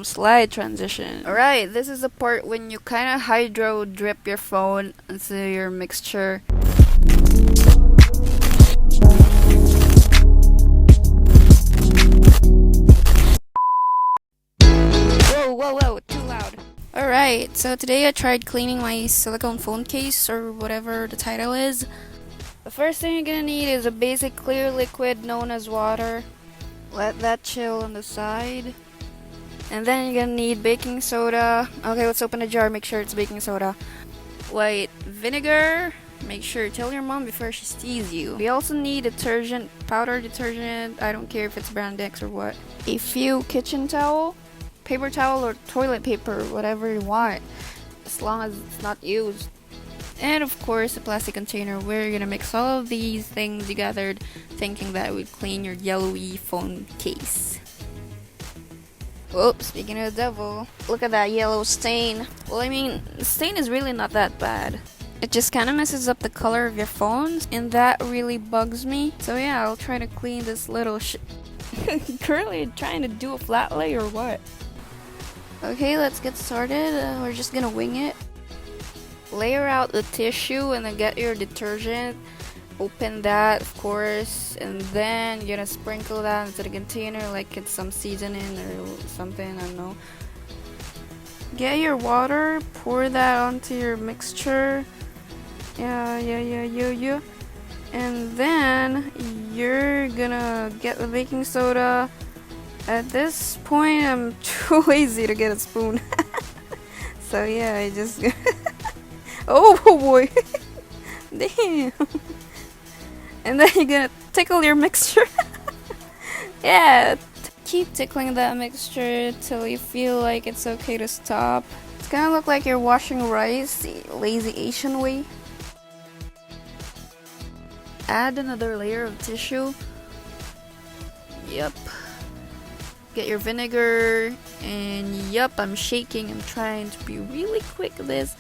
Boom, slide transition. Alright, this is the part when you kind of hydro drip your phone into your mixture. Whoa, too loud. Alright, so today I tried cleaning my silicone phone case, or whatever the title is. The first thing you're gonna need is a basic clear liquid known as water. Let that chill on the side. And then you're gonna need baking soda. Okay, let's open the jar, make sure it's baking soda. White vinegar. Make sure, tell your mom before she sees you. We also need detergent, powder detergent. I don't care if it's brand X or what. A few kitchen towel, paper towel or toilet paper, whatever you want, as long as it's not used. And of course a plastic container where you're gonna mix all of these things you gathered, thinking that it would clean your yellowy phone case. Whoops, speaking of the devil, look at that yellow stain. Well, I mean, the stain is really not that bad. It just kind of messes up the color of your phones, and that really bugs me. So yeah, I'll try to clean this little Currently trying to do a flat lay or what? Okay, let's get started. We're just gonna wing it. Layer out the tissue and then get your detergent. Open that, of course, and then you're gonna sprinkle that into the container like it's some seasoning or something, I don't know. Get your water, pour that onto your mixture. Yeah. And then you're gonna get the baking soda. At this point, I'm too lazy to get a spoon. So yeah, I just... Oh boy! Damn! And then you're gonna tickle your mixture. Yeah, keep tickling that mixture till you feel like it's okay to stop. It's gonna look like you're washing rice the lazy Asian way. Add another layer of tissue. Yep. Get your vinegar, and yep, I'm shaking. I'm trying to be really quick with this,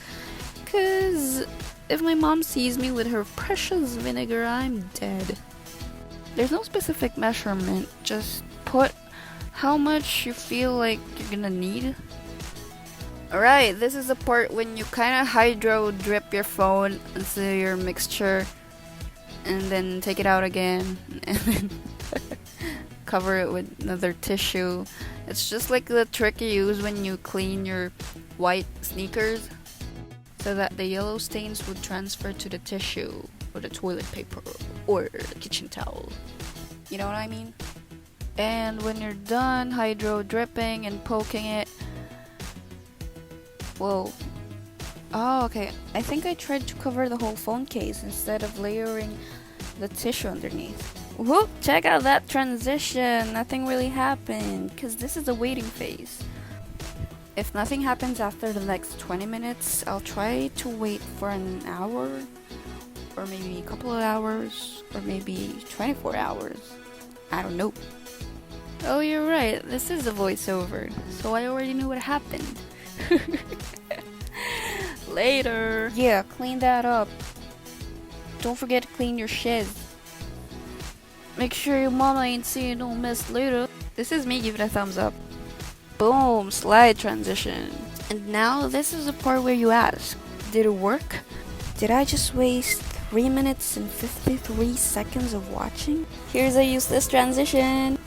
because if my mom sees me with her precious vinegar, I'm dead. There's no specific measurement, just put how much you feel like you're gonna need. Alright, this is the part when you kind of hydro drip your phone into your mixture and then take it out again and then cover it with another tissue. It's just like the trick you use when you clean your white sneakers, so that the yellow stains would transfer to the tissue or the toilet paper or the kitchen towel. You know what I mean? And when you're done hydro dripping and poking it... Whoa. Oh, okay. I think I tried to cover the whole phone case instead of layering the tissue underneath. Whoop! Check out that transition! Nothing really happened, because this is a waiting phase. If nothing happens after the next 20 minutes, I'll try to wait for an hour, or maybe a couple of hours, or maybe 24 hours. I don't know. Oh, you're right, this is a voiceover, so I already knew what happened. Later! Yeah, clean that up. Don't forget to clean your shiz. Make sure your mama ain't seeing no mess later. This is me giving a thumbs up. Boom, slide transition. And now this is the part where you ask, did it work? Did I just waste 3 minutes and 53 seconds of watching? Here's a useless transition.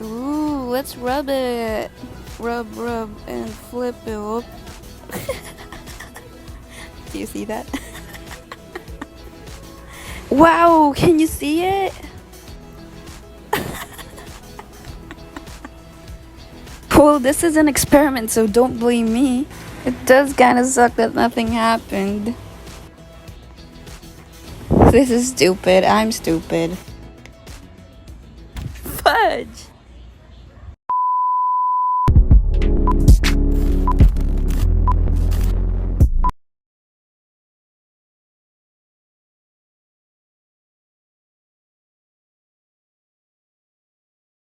Ooh, let's rub it. Rub, and flip it up. Do you see that? Wow, can you see it? Well, this is an experiment, so don't blame me. It does kinda suck that nothing happened. This is stupid. I'm stupid.